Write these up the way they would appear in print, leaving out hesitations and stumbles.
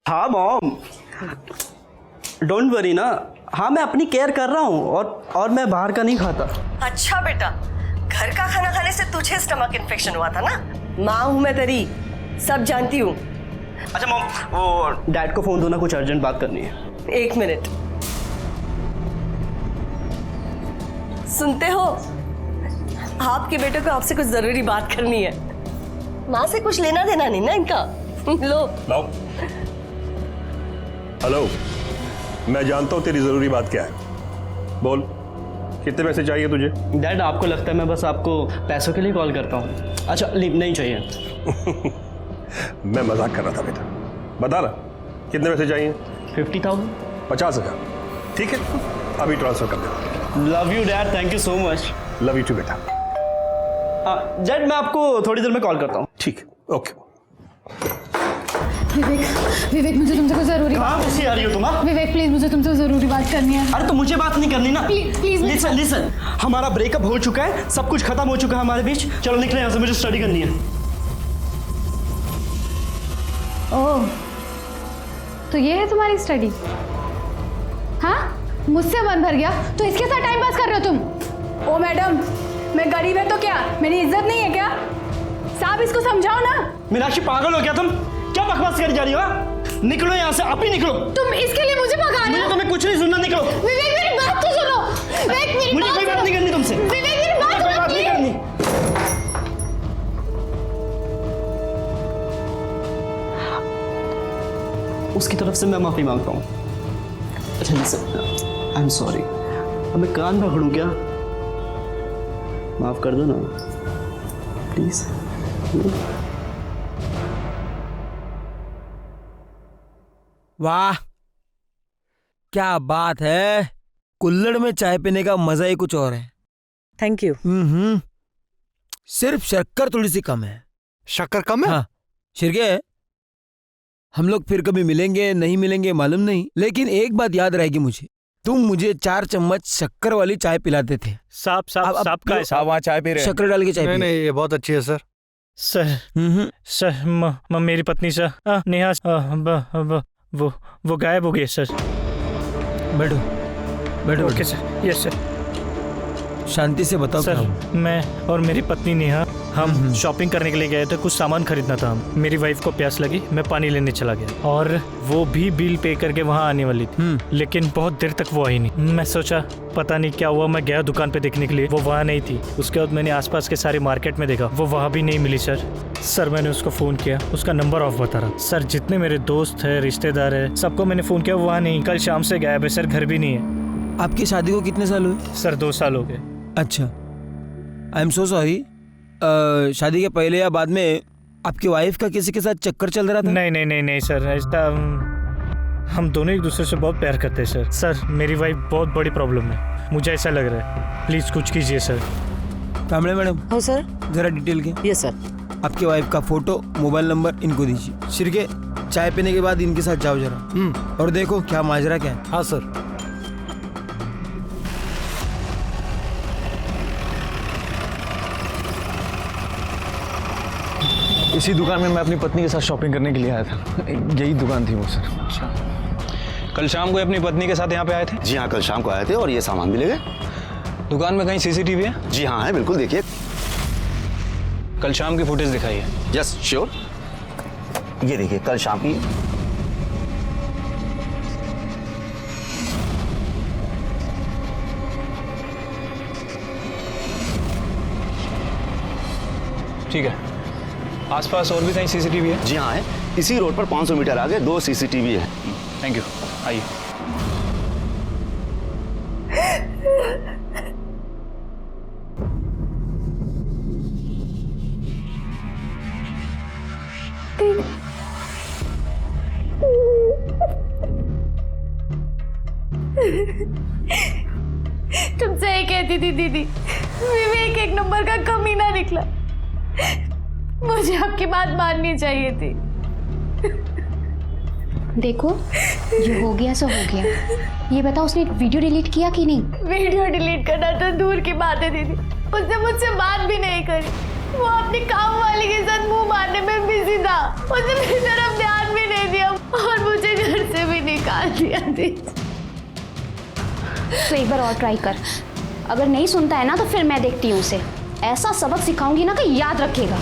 हाँ mom, don't worry ना। हाँ मैं अपनी केयर कर रहा हूँ और मैं बाहर का नहीं खाता। अच्छा बेटा, घर का खाना खाने से तुझे स्टमक इन्फेक्शन हुआ था ना। माँ हूँ मैं तेरी, सब जानती हूँ। अच्छा मॉम, वो डैड को फोन दो ना, कुछ अर्जेंट बात करनी है। 1 मिनट। सुनते हो, आपके बेटे को आपसे कुछ जरूरी बात करनी है। माँ से कुछ लेना देना नहीं ना इनका। लो लाओ। हेलो, मैं जानता हूँ तेरी जरूरी बात क्या है। बोल, कितने पैसे चाहिए तुझे? डैड आपको लगता है मैं बस आपको पैसों के लिए कॉल करता हूँ? अच्छा लीव नहीं चाहिए। मैं मजाक कर रहा था बेटा। बता ना, कितने पैसे चाहिए? 50,000। 50,000। ठीक है, अभी ट्रांसफर कर दे। Love you dad, thank you so much. Love you too बेटा। डैड मैं आपको थोड़ी देर में कॉल करता हूँ। ठीक है, ओके। विवेक मुझे तुमसे कुछ जरूरी कहाँ घुसी आ रही हो तुम? विवेक प्लीज मुझे तुमसे जरूरी बात करनी है। अरे तो मुझे बात नहीं करनी ना। प्लीज लिसन, हमारा ब्रेकअप हो चुका है, सब कुछ खत्म हो चुका है हमारे बीच। चलो निकले यहाँ से, मुझे स्टडी करनी है। ओह, तो ये है तुम्हारी स्टडी? हाँ, मुझसे मन भर गया तो इसके साथ टाइम पास कर रहे हो तुम? ओ मैडम, मैं गरीब है तो क्या मेरी इज्जत नहीं है क्या? साहब इसको समझाओ ना। मीनाक्षी पागल हो क्या तुम? क्या बकवास कर जा रही हो? निकलो यहाँ से, आप ही निकलो। तुम इसके लिए मुझे भगा रहे मुझे हो? तुम्हें कुछ नहीं सुनना, निकलो। विवेक मेरी बात तो सुनो। विवेक मेरी मुझे कोई बात नहीं करनी तुमसे। विवेक मेरी बात कोई बात नहीं करनी। उसकी तरफ से मैं माफी मांगता हूँ। अच्छा लिसन, आई एम सॉरी। अब मैं कान पकड़ूं क्या? माफ कर दो ना प्लीज। वाह, क्या बात है। कुल्हड़ में चाय पीने का मजा ही कुछ और है। Thank you. सिर्फ शक्कर थोड़ी सी कम है। शक्कर कम है? हाँ शिरके, हम लोग फिर कभी मिलेंगे नहीं मिलेंगे मालूम नहीं, लेकिन एक बात याद रहेगी मुझे, तुम मुझे 4 चम्मच शक्कर वाली चाय पिलाते थे। साहब का है साहब, वहाँ चाय पी रहे हैं। शक्कर डाल के चाय नहीं पिए। नहीं, ये बहुत अच्छी है सर। सर मेरी पत्नी सर नेहा वो गायब हो गई है सर। बैठो बैठो। Okay sir. Yes sir. शांति से बताओ क्या सर हुआ? मैं और मेरी पत्नी नेहा हम शॉपिंग करने के लिए गए थे, कुछ सामान खरीदना था। मेरी वाइफ को प्यास लगी, मैं पानी लेने चला गया और वो भी बिल पे करके वहाँ आने वाली थी, लेकिन बहुत देर तक वो आई नहीं। मैं सोचा पता नहीं क्या हुआ, मैं गया दुकान पे देखने के लिए, वो वहाँ नहीं थी। उसके बाद मैंने आसपास के सारे मार्केट में देखा, वो वहाँ भी नहीं मिली सर। मैंने उसको फ़ोन किया, उसका नंबर ऑफ बता रहा। सर जितने मेरे दोस्त है, रिश्तेदार है, सबको मैंने फ़ोन किया, वो वहाँ नहीं। कल शाम से गायब है सर, घर भी नहीं है। आपकी शादी को कितने साल हुए? सर 2 साल हो गए। अच्छा, आई एम सो सॉरी। शादी के पहले या बाद में आपकी वाइफ का किसी के साथ चक्कर चल रहा था? नहीं सर, ऐसा हम दोनों एक दूसरे से बहुत प्यार करते हैं सर। मेरी वाइफ बहुत बड़ी प्रॉब्लम है, मुझे ऐसा लग रहा है, प्लीज कुछ कीजिए सर। कामड़े मैडम, हो सर। जरा डिटेल के। Yes sir. आपकी वाइफ का फोटो, मोबाइल नंबर इनको दीजिए। शिरके, चाय पीने के बाद इनके साथ जाओ जरा और देखो क्या माजरा क्या है। हाँ सर। इसी दुकान में मैं अपनी पत्नी के साथ शॉपिंग करने के लिए आया था। यही दुकान थी वो सर। अच्छा, कल शाम को अपनी पत्नी के साथ यहाँ पे आए थे? जी हाँ, कल शाम को आए थे और ये सामान भी ले गए। दुकान में कहीं सीसीटीवी है? जी हाँ है, बिल्कुल देखिए। कल शाम की फुटेज दिखाइए। Yes sure. ये देखिए कल शाम की। ठीक है, आसपास और भी कहीं सीसीटीवी है? जी हाँ है, इसी रोड पर 500 मीटर आगे 2 सीसीटीवी है। थैंक यू, आइए। तुमसे ये कहती थी दीदी, विवेक 1 नंबर का कमीना निकला। मुझे आपकी बात माननी चाहिए थी। देखो, जो हो गया सो हो गया। ये बताओ उसने वीडियो डिलीट किया कि नहीं? वीडियो डिलीट करना तो दूर की बात है दीदी, उसने मुझसे बात भी नहीं करी। वो अपने काम वाली के साथ मुंह मारने में बिजी था, उसने मेरी तरफ ध्यान भी नहीं दिया और मुझे तो एक बार और ट्राई कर, अगर नहीं सुनता है ना तो फिर मैं देखती हूँ उसे, ऐसा सबक सिखाऊंगी ना कि याद रखेगा।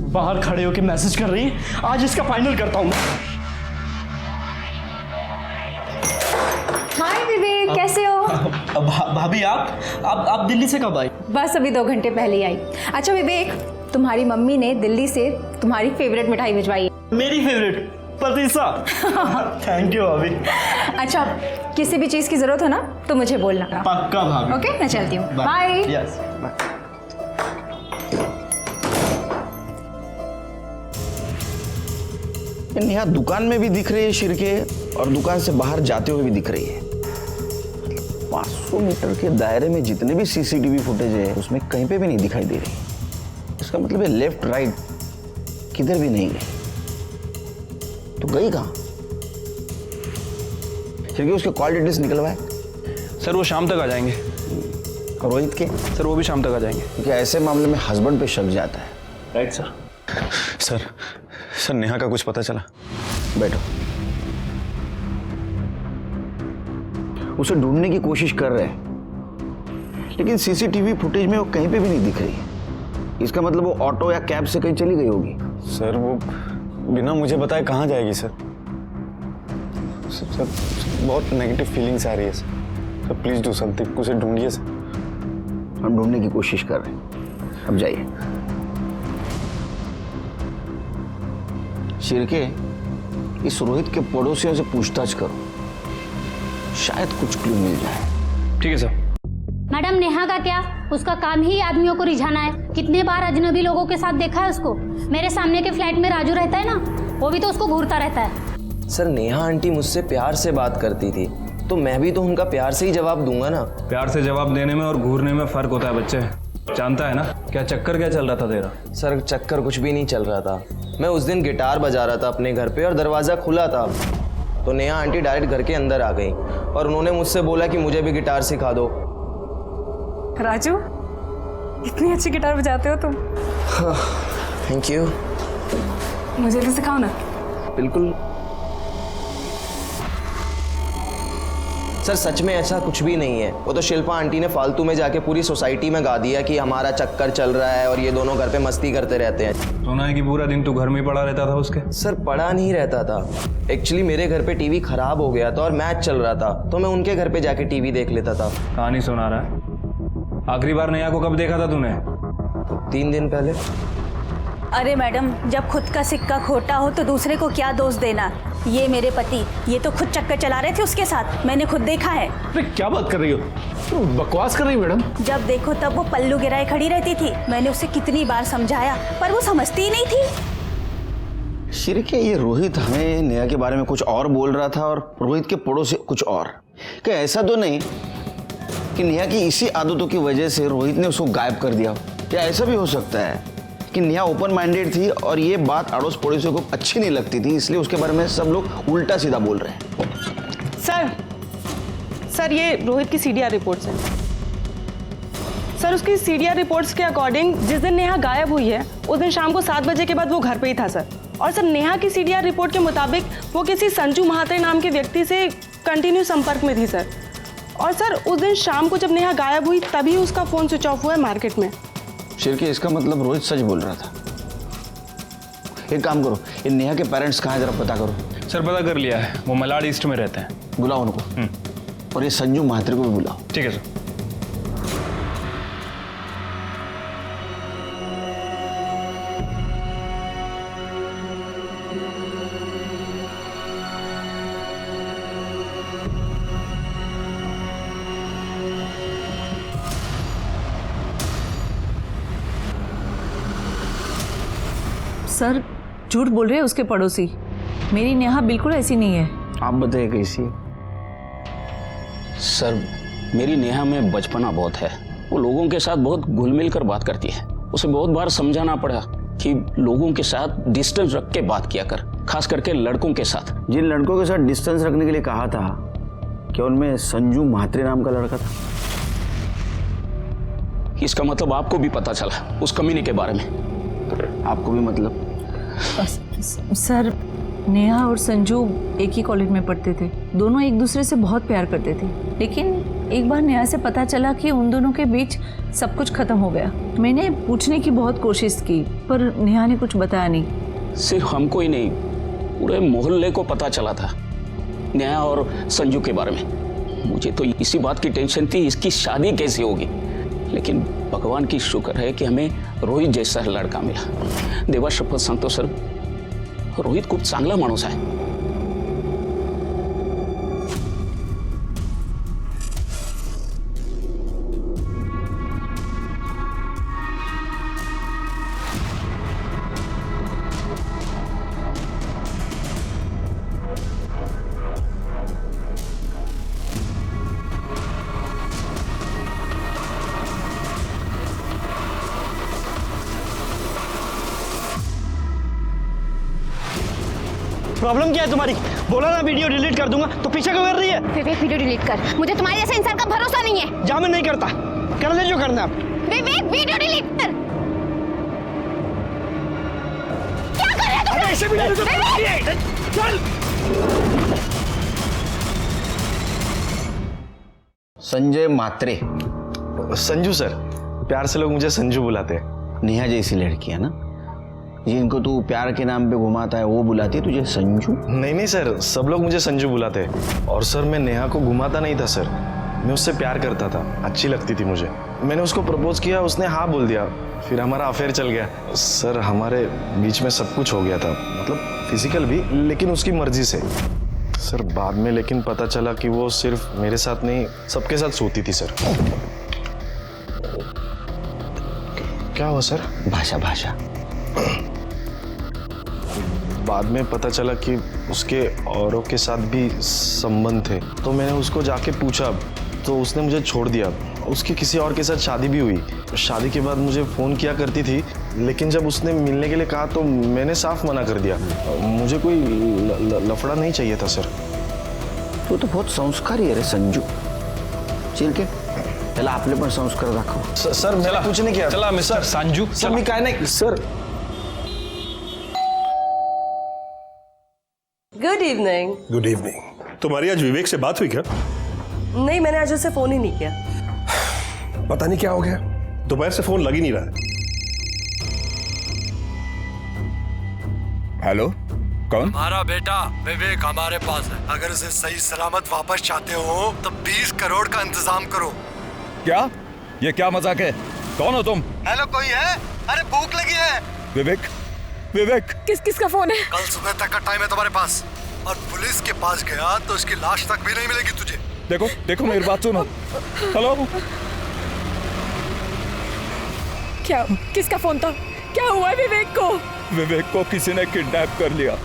बाहर खड़े होके मैसेज कर रही है, आज इसका फाइनल करता हूँ। हाय विवेक, कैसे हो? भाभी आप दिल्ली से कब आई? बस अभी 2 घंटे पहले ही आई। अच्छा विवेक, तुम्हारी मम्मी ने दिल्ली से तुम्हारी फेवरेट मिठाई भिजवाई है। मेरी फेवरेट पतीसा। थैंक यू भाभी। अच्छा, किसी भी चीज़ की ज़रूरत हो ना तो मुझे बोलना। पक्का भाभी। ओके, मैं चलती हूँ। बाय। Yes bye. नेहा दुकान में भी दिख रही है शिरके, और दुकान से बाहर जाते हुए भी दिख रही है। 500 मीटर के दायरे में जितने भी सीसीटीवी फुटेज है उसमें कहीं पे भी नहीं दिखाई दे रही। इसका मतलब है लेफ्ट राइट किधर भी नहीं गई। तो गई कहाँ? शिरके उसके कॉल डिटेल्स निकलवाए? सर वो शाम तक आ जाएंगे। और रोहित के? सर वो भी शाम तक आ जाएंगे। क्योंकि ऐसे मामले में हस्बैंड पे शक जाता है। Right sir. सर नेहा का कुछ पता चला? बैठो। उसे ढूंढने की कोशिश कर रहे हैं, लेकिन सीसीटीवी फुटेज में वो कहीं पे भी नहीं दिख रही है। इसका मतलब वो ऑटो या कैब से कहीं चली गई होगी। सर वो बिना मुझे बताए कहाँ जाएगी सर? सर बहुत नेगेटिव फीलिंग्स आ रही है सर। प्लीज डू समथिंग, उसे ढूंढिए सर। हम ढूंढने की कोशिश कर रहे हैं, अब जाइए। शिरके, इस रोहित के पड़ोसियों से पूछताछ करो, शायद कुछ क्लू मिल जाए। ठीक है सर। मैडम नेहा का क्या, उसका काम ही आदमियों को रिझाना है। कितने बार अजनबी लोगों के साथ देखा है उसको। मेरे सामने के फ्लैट में राजू रहता है ना, वो भी तो उसको घूरता रहता है। सर नेहा आंटी मुझसे प्यार से बात करती थी, तो मैं भी तो उनका प्यार से ही जवाब दूंगा ना। प्यार से जवाब देने में और घूरने में फर्क होता है बच्चे, जानता है ना। क्या चक्कर क्या चल रहा था तेरा? सर चक्कर कुछ भी नहीं चल रहा था। मैं उस दिन गिटार बजा रहा था अपने घर पे और दरवाज़ा खुला था, तो नेहा आंटी डायरेक्ट घर के अंदर आ गई और उन्होंने मुझसे बोला कि मुझे भी गिटार सिखा दो। राजू, इतनी अच्छी गिटार बजाते हो तुम। Thank you. मुझे भी सिखाओ ना। बिल्कुल। सर सच में ऐसा कुछ भी नहीं है। वो तो शिल्पा आंटी ने फालतू में जाके पूरी सोसाइटी में गा दिया कि हमारा चक्कर चल रहा है और ये दोनों घर पे मस्ती करते रहते हैं। सुना है कि पूरा दिन तू घर में ही पड़ा रहता था उसके? सर पड़ा नहीं रहता था, एक्चुअली मेरे घर पे टीवी खराब हो गया था और मैच चल रहा था, तो मैं उनके घर पे जाके टीवी देख लेता था। कहानी सुना रहा है। आखिरी बार नेहा को कब देखा था तूने? 3 दिन पहले। अरे मैडम, जब खुद का सिक्का खोटा हो तो दूसरे को क्या दोष देना। ये मेरे पति, ये तो खुद चक्कर चला रहे थे उसके साथ, मैंने खुद देखा है। अरे क्या बात कर रही हो, बकवास कर रही हो मैडम। जब देखो तब वो पल्लू गिराए खड़ी रहती थी। मैंने उसे कितनी बार समझाया पर वो समझती ही नहीं थी। शिरके, ये रोहित हमें नेहा के बारे में कुछ और बोल रहा था और रोहित के पड़ोसी कुछ और। क्या ऐसा तो नहीं कि नेहा की इसी आदतों की वजह से रोहित ने उसको गायब कर दिया? क्या ऐसा भी हो सकता है कि नेहा ओपन माइंडेड थी और ये बात अड़ोस पड़ोसियों को अच्छी नहीं लगती थी, इसलिए उसके बारे में सब लोग उल्टा सीधा बोल रहे हैं? सर ये रोहित की सीडीआर रिपोर्ट्स हैं। सर उसकी सीडीआर रिपोर्ट्स के अकॉर्डिंग जिस दिन नेहा गायब हुई है उस दिन शाम को 7 बजे के बाद वो घर पे ही था सर। और सर नेहा की सीडीआर रिपोर्ट के मुताबिक वो किसी संजू महात्रे नाम के व्यक्ति से कंटिन्यू संपर्क में थी सर। और सर उस दिन शाम को जब नेहा गायब हुई तभी उसका फ़ोन स्विच ऑफ हुआ है मार्केट में। शिरके, इसका मतलब रोहित सच बोल रहा था। एक काम करो, इन नेहा के पेरेंट्स कहाँ हैं जरा पता करो। सर पता कर लिया है, वो मलाड ईस्ट में रहते हैं। बुलाओ उनको। और ये संजू महात्रे को भी बुलाओ। ठीक है सर। सर झूठ बोल रहे हैं उसके पड़ोसी। मेरी नेहा बिल्कुल ऐसी नहीं है। आप बताइए कैसी? सर मेरी नेहा में बचपना बहुत है। वो लोगों के साथ बहुत घुल मिल कर बात करती है। उसे बहुत बार समझाना पड़ा कि लोगों के साथ डिस्टेंस रख के बात किया कर, खास करके लड़कों के साथ। जिन लड़कों के साथ डिस्टेंस रखने के लिए कहा था, क्या उनमें संजू म्हात्रे नाम का लड़का था? इसका मतलब आपको भी पता चला उस कमीने के बारे में? आपको भी मतलब? सर, नेहा और संजू एक ही कॉलेज में पढ़ते थे, दोनों एक दूसरे से बहुत प्यार करते थे। लेकिन एक बार नेहा से पता चला कि उन दोनों के बीच सब कुछ खत्म हो गया। मैंने पूछने की बहुत कोशिश की पर नेहा ने कुछ बताया नहीं। सिर्फ हमको ही नहीं, पूरे मोहल्ले को पता चला था नेहा और संजू के बारे में। मुझे तो इसी बात की टेंशन थी, इसकी शादी कैसे होगी। लेकिन भगवान की शुक्र है कि हमें रोहित जैसा लड़का मिला। देवा शपथ सांगतो सर, रोहित खूप चांगला माणूस आहे। प्रॉब्लम क्या है तुम्हारी? बोला ना वीडियो डिलीट कर दूंगा, तो पीछे क्यों कर रही है? विवेक वीडियो डिलीट कर, मुझे तुम्हारे जैसे इंसान का भरोसा नहीं है। जा, मैं नहीं करता, कर ले जो करना है। विवेक वीडियो डिलीट कर। क्या कर रहे हो तुम? ऐसे भी नहीं चल। संजय म्हात्रे। संजू सर, प्यार से लोग मुझे संजू बुलाते हैं। नेहा जैसी लड़की है ना, जिनको तू प्यार के नाम पे घुमाता है, वो बुलाती है तुझे संजू? नहीं सर, सब लोग मुझे संजू बुलाते हैं। और सर, मैं नेहा को घुमाता नहीं था सर, मैं उससे प्यार करता था, अच्छी लगती थी मुझे। मैंने उसको प्रपोज किया, उसने हाँ बोल दिया, फिर हमारा अफेयर चल गया। सर, हमारे बीच में सब कुछ हो गया था, मतलब फिजिकल भी, लेकिन उसकी मर्जी से। सर, बाद में लेकिन पता चला कि वो सिर्फ मेरे साथ नहीं, सबके साथ सोती थी सर। क्या हुआ सर? भाषा भाषा। बाद में पता चला कि उसके औरों के साथ भी संबंध थे, तो मैंने उसको जाके पूछा तो उसने मुझे छोड़ दिया। उसकी किसी और के साथ शादी भी हुई। शादी के बाद मुझे फ़ोन किया करती थी, लेकिन जब उसने मिलने के लिए कहा तो मैंने साफ मना कर दिया। मुझे कोई लफड़ा नहीं चाहिए था सर। तू तो बहुत संस्कारी है रे संजू। चल के त्याला आपले पण संस्कार दाखव। सर, मैंने कुछ नहीं किया। चला मिस्टर संजू, सर, मी काय नहीं sir. Good evening. Good evening. तुम्हारी आज विवेक से बात हुई क्या? नहीं, मैंने आज उसे फोन ही नहीं किया। पता नहीं क्या हो गया, दोपहर से फोन लग ही नहीं रहा है। हेलो, कौन? हमारा बेटा विवेक हमारे पास है। अगर उसे सही सलामत वापस चाहते हो तो 20 करोड़ का इंतजाम करो। क्या? ये क्या मजाक है? कौन हो तुम? हेलो, कोई है? अरे भूख लगी है। विवेक, विवेक। किसका फोन है? कल सुबह तक का टाइम है तुम्हारे पास, और पुलिस के पास गया तो उसकी लाश तक भी नहीं मिलेगी तुझे। देखो देखो, मेरी बात सुनो। हेलो, क्या? किसका फोन था? क्या हुआ विवेक को? विवेक को किसी ने किडनैप कर लिया।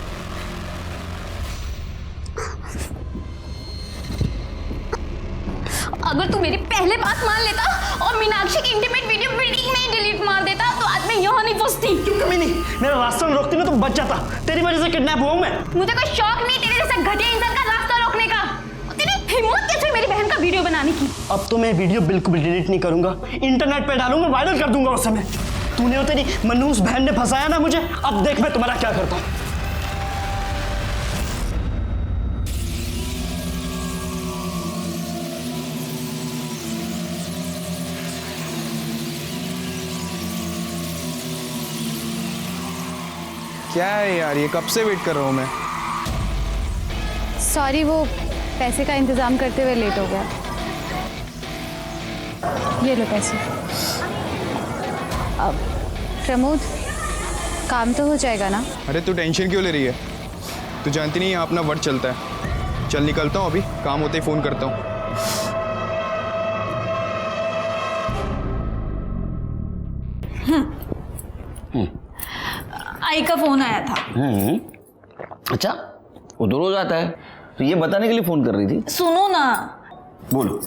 अगर तू मेरी पहले बात मान लेता और मीनाक्षी की इंटीमेट वीडियो बिल्डिंग में ही डिलीट मार देता तो आज मैं यहाँ नहीं फंसती। क्यों कमी नहीं? मेरा रास्ता में रोकती मैं तो बच जाता। तेरी वजह से किडनैप हुआ हूं मैं। मुझे कोई शौक नहीं तेरे जैसा घटिया इंसान का रास्ता रोकने का। तेरी हिम्मत कैसे मेरी बहन का वीडियो बनाने की? अब तो मैं वीडियो बिल्कुल भी डिलीट नहीं करूंगा, इंटरनेट पे डालूंगा, वायरल कर दूंगा उसे मैं। तूने और तेरी मनहूस बहन ने फंसाया ना मुझे, अब देख मैं तुम्हारा क्या करता हूँ। क्या है यार, ये कब से वेट कर रहा हूँ मैं। सॉरी, वो पैसे का इंतजाम करते हुए लेट हो गया। ये लो पैसे। अब प्रमोद, काम तो हो जाएगा ना? अरे तू टेंशन क्यों ले रही है? तू जानती नहीं, यहाँ अपना वर्ड चलता है। चल निकलता हूँ, अभी काम होते ही फ़ोन करता हूँ। आई का फोन आया था। अच्छा, वो तो रोज आता है, तो ये बताने के लिए फोन कर रही थी? सुनो ना। बोलो।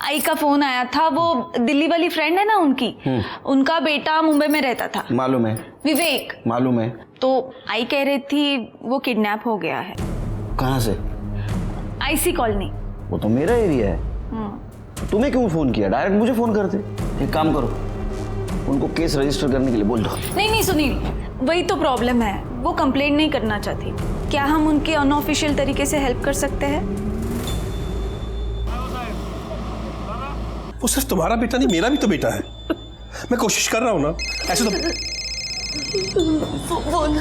आई का फोन आया था, वो दिल्ली वाली फ्रेंड है ना उनकी, उनका बेटा मुंबई में रहता था। मालूम है। विवेक। मालूम है। तो आई कह रही थी वो किडनैप हो गया है। कहाँ से? IC colony. वो तो मेरा एरिया है। तुम्हें क्यों फोन किया? डायरेक्ट मुझे फोन करते। एक काम करो, उनको केस रजिस्टर करने के लिए बोल दो। नहीं सुनील, वही तो प्रॉब्लम है, वो कंप्लेंट नहीं करना चाहती। क्या हम उनके अनऑफिशियल तरीके से हेल्प कर सकते हैं? वो सिर्फ तुम्हारा बेटा नहीं, मेरा भी तो बेटा है। मैं कोशिश कर रहा हूं ना, ऐसे तो। फोन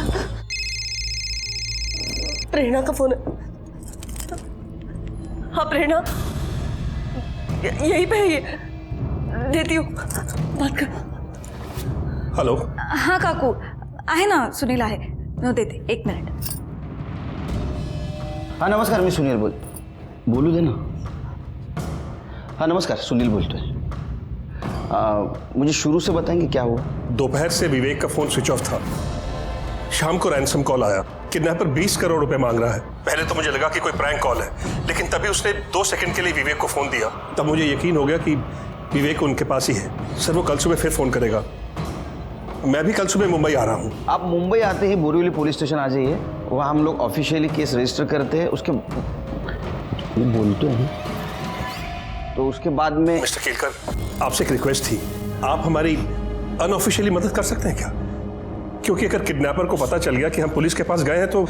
प्रेरणा का फोन है। हाँ प्रेरणा, यही पे है ये, देती हूँ, बात कर। हेलो। हाँ काकू, आहे ना सुनील आहे, नो देते, 1 मिनट। हाँ नमस्कार, मैं सुनील बोलू दे ना। हाँ नमस्कार, सुनील बोलते हैं। मुझे शुरू से बताएंगे क्या हुआ? दोपहर से विवेक का फोन स्विच ऑफ था। शाम को रैंसम कॉल आया, किडनैपर 20 करोड़ रुपए मांग रहा है। पहले तो मुझे लगा कि कोई प्रैंक कॉल है, लेकिन तभी उसने 2 सेकंड के लिए विवेक को फोन दिया। तब मुझे यकीन हो गया कि विवेक उनके पास ही है। सर वो कल सुबह फिर फोन करेगा। मैं भी कल सुबह मुंबई आ रहा हूँ। आप मुंबई आते ही बोरीवली पुलिस स्टेशन आ जाइए, वहाँ हम लोग ऑफिशियली केस रजिस्टर करते हैं। उसके बोलते हैं तो उसके बाद में। मिस्टर केलकर, आपसे एक रिक्वेस्ट थी, आप हमारी अनऑफिशियली मदद कर सकते हैं क्या? क्योंकि अगर किडनैपर को पता चल गया कि हम पुलिस के पास गए हैं तो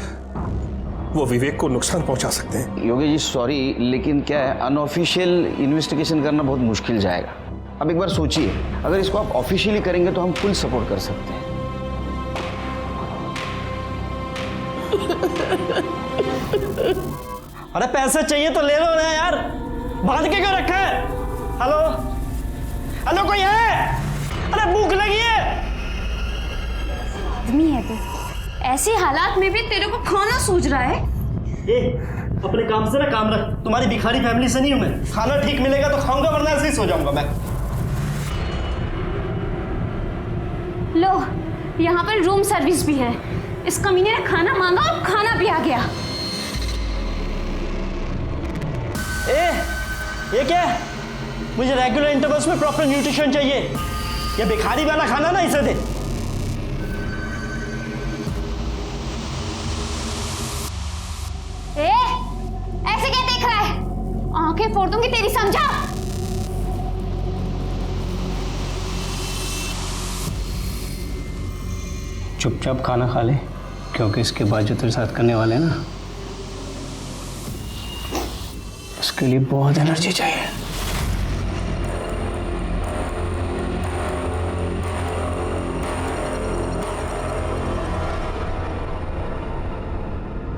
वो विवेक को नुकसान पहुंचा सकते हैं। योगेश जी सॉरी, लेकिन क्या है, अनऑफिशियल इन्वेस्टिगेशन करना बहुत मुश्किल जाएगा। अब एक बार सोचिए, अगर इसको आप ऑफिशियली करेंगे तो हम फुल सपोर्ट कर सकते हैं। अरे पैसे चाहिए तो ले लो ना यार, बांध के क्यों रखा है? हेलो हेलो, कोई है? अरे भूख लगी है। आदमी है तू, ऐसे हालात में भी तेरे को खाना सूझ रहा है? अपने काम से ना काम रख, तुम्हारी भिखारी फैमिली से नहीं हूं मैं। खाना ठीक मिलेगा तो खाऊंगा, वरना ऐसे ही सो जाऊंगा मैं। लो, यहाँ पर रूम सर्विस भी है। इस कमीने ने खाना मांगा और खाना भी आ गया। ये क्या है? मुझे रेगुलर इंटरवल्स में प्रॉपर न्यूट्रिशन चाहिए। ये भिखारी वाला खाना ना इसे दे। ऐसे क्या देख रहा है? आंखें फोड़ दूंगी तेरी, समझा? चुपचाप खाना खा ले, क्योंकि इसके बाद जो तेरे साथ करने वाले हैं ना, उसके लिए बहुत एनर्जी चाहिए।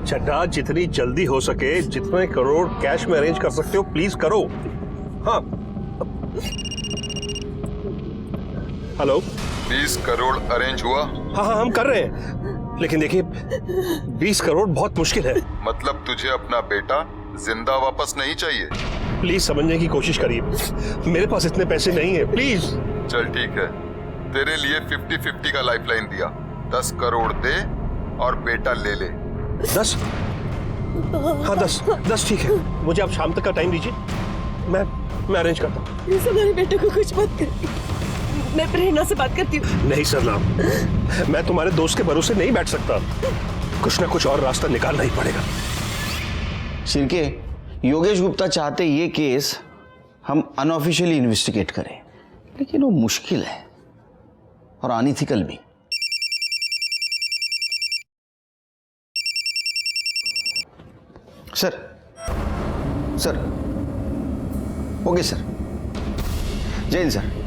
चड्ढा, जितनी जल्दी हो सके, जितने करोड़ कैश में अरेंज कर सकते हो प्लीज करो। हाँ हेलो। 20 करोड़ अरेंज हुआ? हाँ हम कर रहे हैं, लेकिन देखिए 20 करोड़ बहुत मुश्किल है। मतलब तुझे अपना बेटा जिंदा वापस नहीं चाहिए? प्लीज समझने की कोशिश करिए, मेरे पास इतने पैसे नहीं है, प्लीज। चल ठीक है, तेरे लिए 50-50 का लाइफलाइन दिया। 10 करोड़ दे और बेटा ले ले। 10? हाँ 10 ठीक है। मुझे आप शाम तक का टाइम दीजिए, मैं अरेंज करता हूँ। प्लीज हमारे बेटे को कुछ मत कर, मैं प्रेरणा से बात करती हूँ। नहीं सरनाम, मैं तुम्हारे दोस्त के भरोसे नहीं बैठ सकता। कुछ ना कुछ और रास्ता निकालना ही पड़ेगा। शिर्के, योगेश गुप्ता चाहते ये केस हम अनऑफिशियली इन्वेस्टिगेट करें, लेकिन वो मुश्किल है और अनइथिकल भी। सर ओके सर, जय हिंद सर।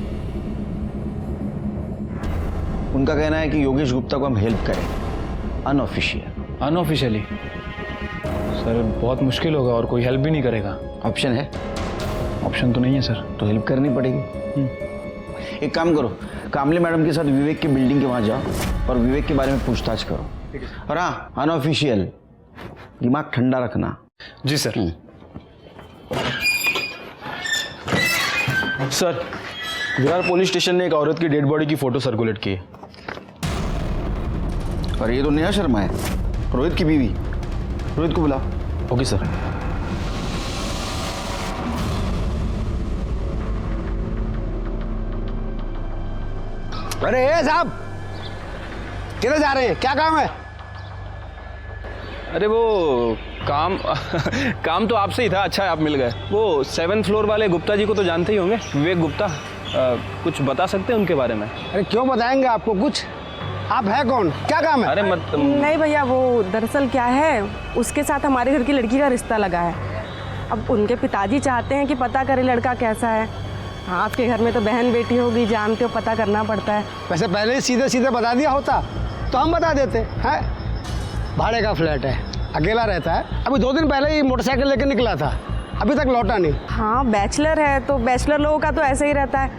उनका कहना है कि योगेश गुप्ता को हम हेल्प करें अनऑफिशियली। सर बहुत मुश्किल होगा और कोई हेल्प भी नहीं करेगा। ऑप्शन है? ऑप्शन तो नहीं है सर। तो हेल्प करनी पड़ेगी। एक काम करो, कामले मैडम के साथ विवेक की बिल्डिंग के वहां जाओ और विवेक के बारे में पूछताछ करो। और हाँ, अनऑफिशियल, दिमाग ठंडा रखना। जी sir. Sir, Virar police station ने एक औरत की डेड बॉडी की फोटो सर्कुलेट की है। और ये तो नेहा शर्मा है, रोहित की बीवी। रोहित को बुलाओ। Okay sir. अरे ए साहब, किधर जा रहे हैं? क्या काम है? अरे वो काम काम तो आपसे ही था। अच्छा है आप मिल गए। वो 7th फ्लोर वाले गुप्ता जी को तो जानते ही होंगे, विवेक गुप्ता। कुछ बता सकते हैं उनके बारे में? अरे क्यों बताएंगे आपको कुछ? आप है कौन? क्या काम है? अरे मत नहीं भैया, वो दरअसल क्या है, उसके साथ हमारे घर की लड़की का रिश्ता लगा है। अब उनके पिताजी चाहते हैं कि पता करे लड़का कैसा है। हाँ, आपके घर में तो बहन बेटी होगी, जानते हो, पता करना पड़ता है। वैसे पहले ही सीधे सीधे बता दिया होता तो हम बता देते हैं। भाड़े का फ्लैट है, अकेला रहता है। अभी 2 दिन पहले ही मोटरसाइकिल लेकर निकला था, अभी तक लौटा नहीं। हाँ, बैचलर है तो बैचलर लोगों का तो ऐसे ही रहता है।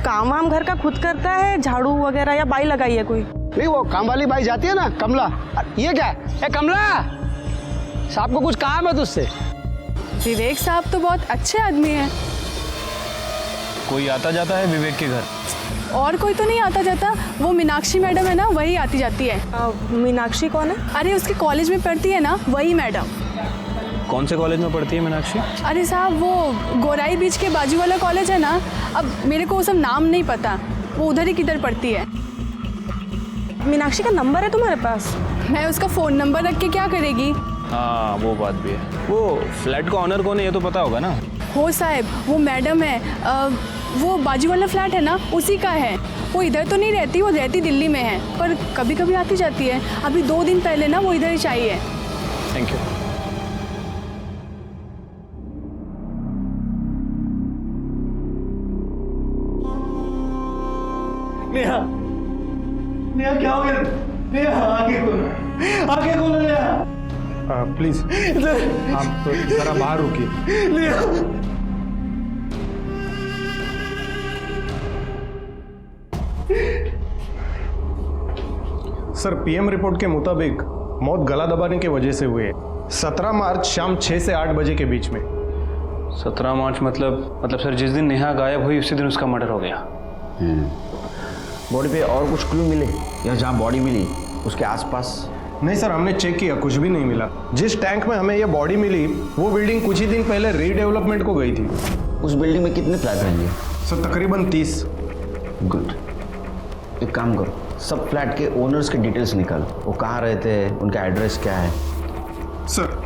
काम वाम घर का खुद करता है, झाड़ू वगैरह, या बाई लगाई है कोई? नहीं, वो काम वाली बाई जाती है ना, कमला। ये क्या है? कमला, साहब को कुछ काम है तुझसे? विवेक साहब तो बहुत अच्छे आदमी हैं। कोई आता जाता है विवेक के घर? और कोई तो नहीं आता जाता। वो मीनाक्षी मैडम है ना, वही आती जाती है। मीनाक्षी कौन है? अरे उसके कॉलेज में पढ़ती है ना, वही मैडम। कौन से कॉलेज में पढ़ती है मीनाक्षी? अरे साहब, वो गोराई बीच के बाजू वाला कॉलेज है ना। अब मेरे को वो सब नाम नहीं पता, वो उधर ही किधर पढ़ती है। मीनाक्षी का नंबर है तुम्हारे पास? मैं उसका फ़ोन नंबर रख के क्या करेगी? हाँ, वो बात भी है। वो फ्लैट का ऑनर कौन है ये तो पता होगा ना? हो साहब, वो मैडम है। वो बाजू वाला फ्लैट है ना, उसी का है। वो इधर तो नहीं रहती, वो रहती दिल्ली में है, पर कभी कभी आती जाती है। अभी 2 दिन पहले ना वो इधर ही चाहिए। Thank you. नेहा, नेहा क्या हो गया? नेहा आगे खोलो नेहा। प्लीज आप जरा बाहर रुकिए। नेहा, सर, पीएम रिपोर्ट के मुताबिक मौत गला दबाने की वजह से हुई है। 17 मार्च शाम 6 से 8 बजे के बीच में। 17 मार्च मतलब सर जिस दिन नेहा गायब हुई उसी दिन उसका मर्डर हो गया। बॉडी पे और कुछ क्लू मिले या जहाँ बॉडी मिली उसके आसपास? नहीं सर, हमने चेक किया, कुछ भी नहीं मिला। जिस टैंक में हमें ये बॉडी मिली वो बिल्डिंग कुछ ही दिन पहले रीडेवलपमेंट को गई थी। उस बिल्डिंग में कितने फ्लैट रहेंगे? सर तकरीबन 30। गुड, एक काम करो, सब फ्लैट के ओनर्स के डिटेल्स निकालो। वो कहाँ रहते हैं, उनका एड्रेस क्या है? सर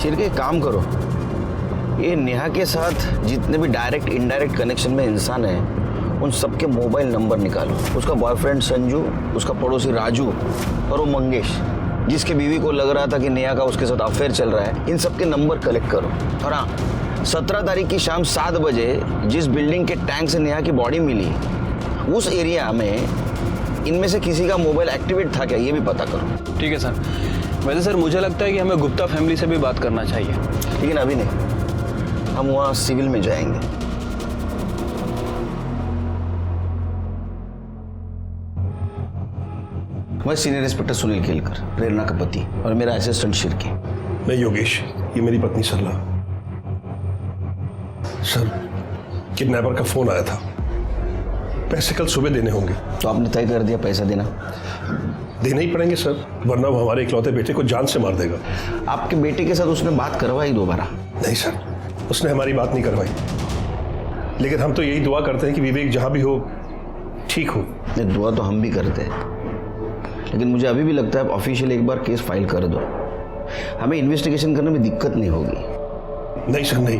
फिर एक काम करो, ये नेहा के साथ जितने भी डायरेक्ट इनडायरेक्ट कनेक्शन में इंसान हैं उन सबके मोबाइल नंबर निकालो। उसका बॉयफ्रेंड संजू, उसका पड़ोसी राजू और वो मंगेश जिसके बीवी को लग रहा था कि नेहा का उसके साथ अफेयर चल रहा है, इन सबके नंबर कलेक्ट करो। और हाँ, 17 तारीख की शाम 7 बजे जिस बिल्डिंग के टैंक से नेहा की बॉडी मिली उस एरिया में इनमें से किसी का मोबाइल एक्टिवेट था क्या, ये भी पता करो। ठीक है सर। वैसे सर मुझे लगता है कि हमें गुप्ता फैमिली से भी बात करना चाहिए। लेकिन अभी नहीं, हम वहाँ सिविल में जाएंगे। मैं सीनियर इंस्पेक्टर सुनील केलकर, प्रेरणा का पति, और मेरा असिस्टेंट शिरकी। मैं योगेश, ये मेरी पत्नी सरला। सर, किडनैपर का फोन आया था, पैसे कल सुबह देने होंगे। तो आपने तय कर दिया पैसा देना? देना ही पड़ेंगे सर, वरना वो हमारे इकलौते बेटे को जान से मार देगा। आपके बेटे के साथ उसने बात करवाई दोबारा? नहीं सर, उसने हमारी बात नहीं करवाई। लेकिन हम तो यही दुआ करते हैं कि विवेक जहां भी हो ठीक हो। नहीं, दुआ तो हम भी करते हैं, लेकिन मुझे अभी भी लगता है ऑफिशियल एक बार केस फाइल कर दो, हमें इन्वेस्टिगेशन करने में दिक्कत नहीं होगी। नहीं सर नहीं,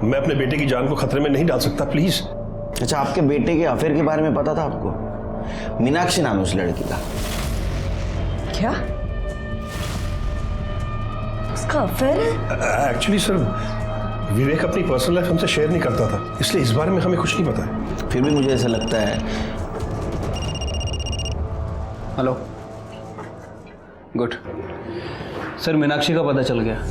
मैं अपने बेटे की जान को खतरे में नहीं डाल सकता, प्लीज। अच्छा, आपके बेटे के अफेयर के बारे में पता था आपको? मीनाक्षी नाम है उस लड़की का। क्या उसका अफेयर है? एक्चुअली सर, विवेक अपनी पर्सनल लाइफ हमसे शेयर नहीं करता था, इसलिए इस बारे में हमें कुछ नहीं पता है। फिर भी मुझे ऐसा लगता है। हेलो, गुड सर, मीनाक्षी का पता चल गया।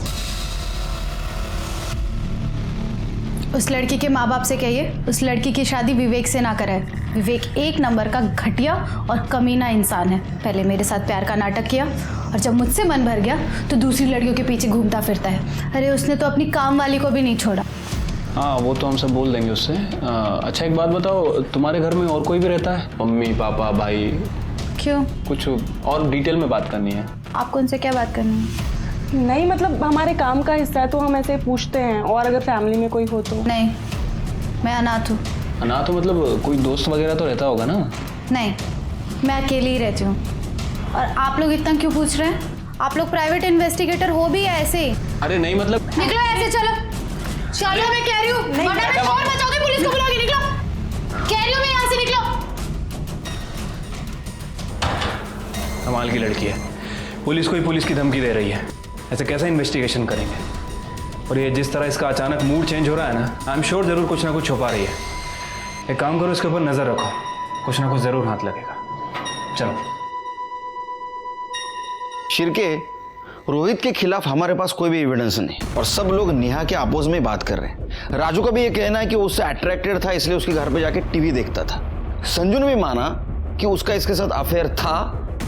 उस लड़की के माँ बाप से कहिए उस लड़की की शादी विवेक से ना कराए। विवेक एक नंबर का घटिया और कमीना इंसान है। पहले मेरे साथ प्यार का नाटक किया और जब मुझसे मन भर गया तो दूसरी लड़कियों के पीछे घूमता फिरता है। अरे उसने तो अपनी काम वाली को भी नहीं छोड़ा। हाँ, वो तो हम सब बोल देंगे उससे। अच्छा एक बात बताओ, तुम्हारे घर में और कोई भी रहता है? मम्मी पापा भाई? क्यों? कुछ और डिटेल में बात करनी है। आपको उनसे क्या बात करनी है? नहीं, मतलब हमारे काम का हिस्सा है तो हम ऐसे पूछते हैं, और अगर फैमिली में कोई हो तो। नहीं, मैं अनाथ हूँ, ना तो मतलब कोई दोस्त वगैरह तो रहता होगा ना? नहीं, मैं अकेली ही रहती हूँ। और आप लोग इतना क्यों पूछ रहे हैं? आप लोग प्राइवेट इन्वेस्टिगेटर हो भी या ऐसे ही? अरे नहीं मतलब निकलो ऐसे, चलो चलो, मैं कह रही हूँ, वरना मैं शोर मचाऊंगी, पुलिस को बुलाऊंगी। निकलो, कह रही हूँ मैं, यहाँ से निकलो। कमाल की लड़की है, पुलिस को ही पुलिस की धमकी दे रही है। ऐसे कैसे इन्वेस्टिगेशन करेंगे? और ये जिस तरह इसका अचानक मूड चेंज हो रहा है ना, आई एम श्योर जरूर कुछ ना कुछ छुपा रही है। एक काम करो, इसके ऊपर नजर रखो, कुछ ना कुछ जरूर हाथ लगेगा। चलो। शिरके, रोहित के खिलाफ हमारे पास कोई भी एविडेंस नहीं और सब लोग नेहा के अपोज में बात कर रहे हैं। राजू का भी ये कहना है कि वो उससे अट्रैक्टेड था, इसलिए उसके घर पे जाके टीवी देखता था। संजू ने भी माना कि उसका इसके साथ अफेयर था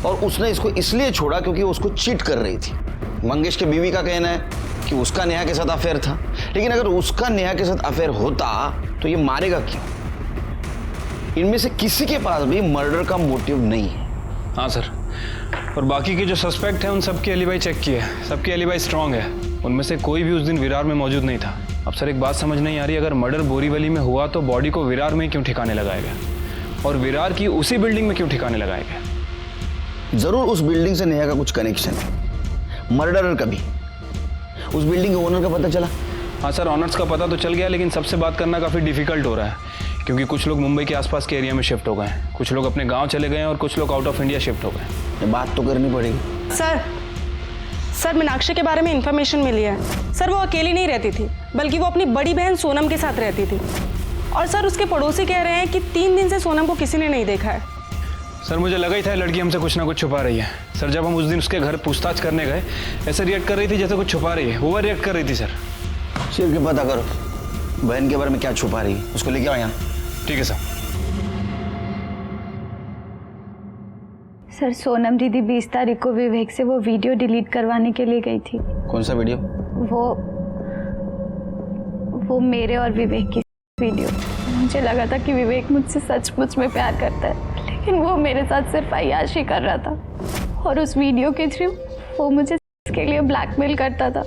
और उसने इसको इसलिए छोड़ा क्योंकि वो उसको चीट कर रही थी। मंगेश के बीवी का कहना है कि उसका नेहा के साथ अफेयर था, लेकिन अगर उसका नेहा के साथ अफेयर होता तो ये मारेगा क्यों? इनमें से किसी के पास भी मर्डर का मोटिव नहीं है। हाँ सर, और बाकी के जो सस्पेक्ट हैं उन सबके एलिबाई चेक किए, सबके एलिबाई स्ट्रांग है। उनमें से कोई भी उस दिन विरार में मौजूद नहीं था। अब सर एक बात समझ नहीं आ रही, अगर मर्डर बोरीवली में हुआ तो बॉडी को विरार में क्यों ठिकाने लगाया गया, और विरार की उसी बिल्डिंग में क्यों ठिकाने लगाया गया? जरूर उस बिल्डिंग से नेहा का कुछ कनेक्शन है, मर्डरर का भी। उस बिल्डिंग के ओनर का पता चला? हाँ सर, ऑनर्स का पता तो चल गया, लेकिन सबसे बात करना काफ़ी डिफिकल्ट हो रहा है क्योंकि कुछ लोग मुंबई के आसपास के एरिया में शिफ्ट हो गए हैं, कुछ लोग अपने गांव चले गए हैं और कुछ लोग आउट ऑफ इंडिया शिफ्ट हो गए। बात तो करनी पड़ेगी। सर मीनाक्षी के बारे में इंफॉर्मेशन मिली है। सर वो अकेली नहीं रहती थी, बल्कि वो अपनी बड़ी बहन सोनम के साथ रहती थी। और सर उसके पड़ोसी कह रहे हैं कि 3 दिन से सोनम को किसी ने नहीं देखा है। सर मुझे लगा ही था लड़की हमसे कुछ ना कुछ छुपा रही है। सर जब हम उस दिन उसके घर पूछताछ करने गए, ऐसे रिएक्ट कर रही थी जैसे कुछ छुपा रही है, ओवर रिएक्ट कर रही थी। सर सिर्फ के पता करो बहन के बारे में क्या छुपा रही है, उसको लेके आओ यहाँ। ठीक है सर। सर सोनम दीदी 20 तारीख को विवेक से वो वीडियो डिलीट करवाने के लिए गई थी। कौन सा वीडियो? वो मेरे और विवेक की वीडियो। मुझे लगा था कि विवेक मुझसे सचमुच में प्यार करता है, लेकिन वो मेरे साथ सिर्फ अय्याशी कर रहा था। और उस वीडियो के थ्रू वो मुझे इसके लिए ब्लैकमेल करता था।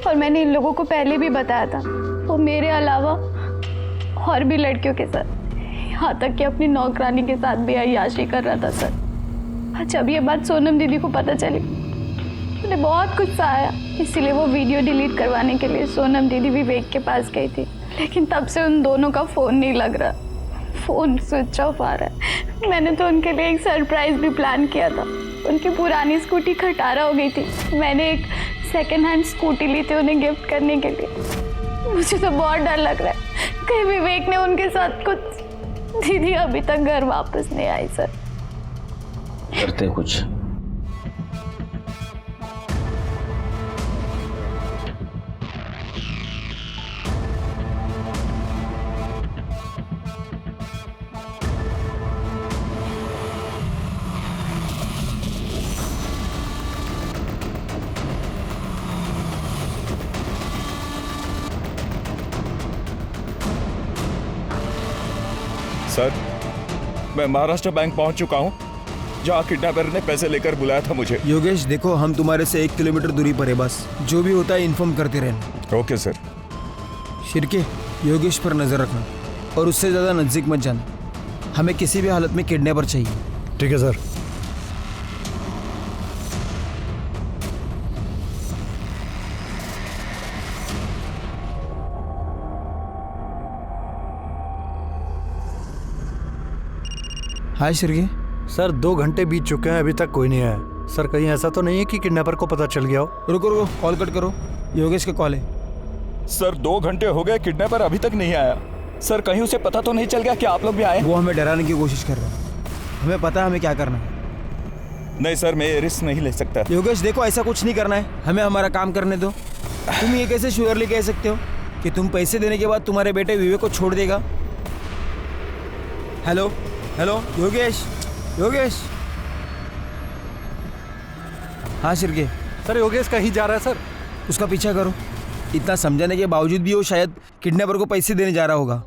और मैंने इन लोगों को पहले भी बताया था, वो मेरे अलावा और भी लड़कियों के साथ, यहाँ तक कि अपनी नौकरानी के साथ भी अय्याशी कर रहा था। सर जब ये बात सोनम दीदी को पता चली, उन्हें बहुत गुस्सा आया, इसीलिए वो वीडियो डिलीट करवाने के लिए सोनम दीदी विवेक के पास गई थी। लेकिन तब से उन दोनों का फ़ोन नहीं लग रहा, फ़ोन स्विच ऑफ आ रहा है। मैंने तो उनके लिए एक सरप्राइज़ भी प्लान किया था। उनकी पुरानी स्कूटी खटारा हो गई थी, मैंने एक सेकेंड हैंड स्कूटी ली थी उन्हें गिफ्ट करने के लिए। मुझे तो बहुत डर लग रहा है कहीं विवेक ने उनके साथ कुछ। दीदी अभी तक घर वापस नहीं आई। सर करते कुछ। सर मैं महाराष्ट्र बैंक पहुंच चुका हूं, जहां किडनैपर ने पैसे लेकर बुलाया था मुझे। योगेश देखो, हम तुम्हारे से 1 किलोमीटर दूरी पर है, बस जो भी होता है इन्फॉर्म करते रहना। Okay sir. शिरके, योगेश पर नजर रखना और उससे ज्यादा नजदीक मत जाना। हमें किसी भी हालत में किडनैपर चाहिए। ठीक है सर। हाय शिरके। सर 2 घंटे बीत चुके हैं, अभी तक कोई नहीं आया। सर कहीं ऐसा तो नहीं है कि किडनैपर को पता चल गया हो? रुको रुको, कॉल कट करो, योगेश का कॉल है। सर 2 घंटे हो गए, किडनैपर अभी तक नहीं आया। सर कहीं उसे पता तो नहीं चल गया कि आप लोग भी आए? वो हमें डराने की कोशिश कर रहा है, हमें पता है हमें क्या करना है। नहीं सर, मैं ये रिस्क नहीं ले सकता। योगेश देखो, ऐसा कुछ नहीं करना है, हमें हमारा काम करने दो। तुम ये कैसे श्योरली कह सकते हो कि तुम पैसे देने के बाद तुम्हारे बेटे विवेक को छोड़ देगा? Hello hello Yogesh, Yogesh. हाँ शिरके। सर योगेश कहीं जा रहा है सर। उसका पीछा करो। इतना समझाने के बावजूद भी वो शायद किडनैपर को पैसे देने जा रहा होगा।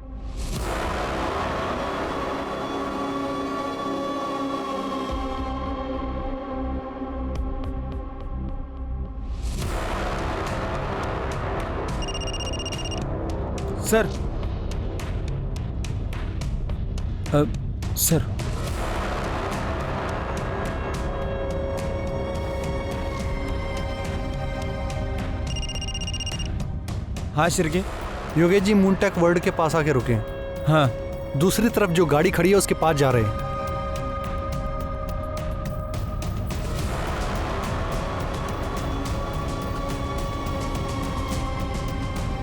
सर सर हाँ शिर्के, योगेश जी मूनटेक वर्ल्ड के पास आके रुके हैं। हाँ, दूसरी तरफ जो गाड़ी खड़ी है उसके पास जा रहे हैं।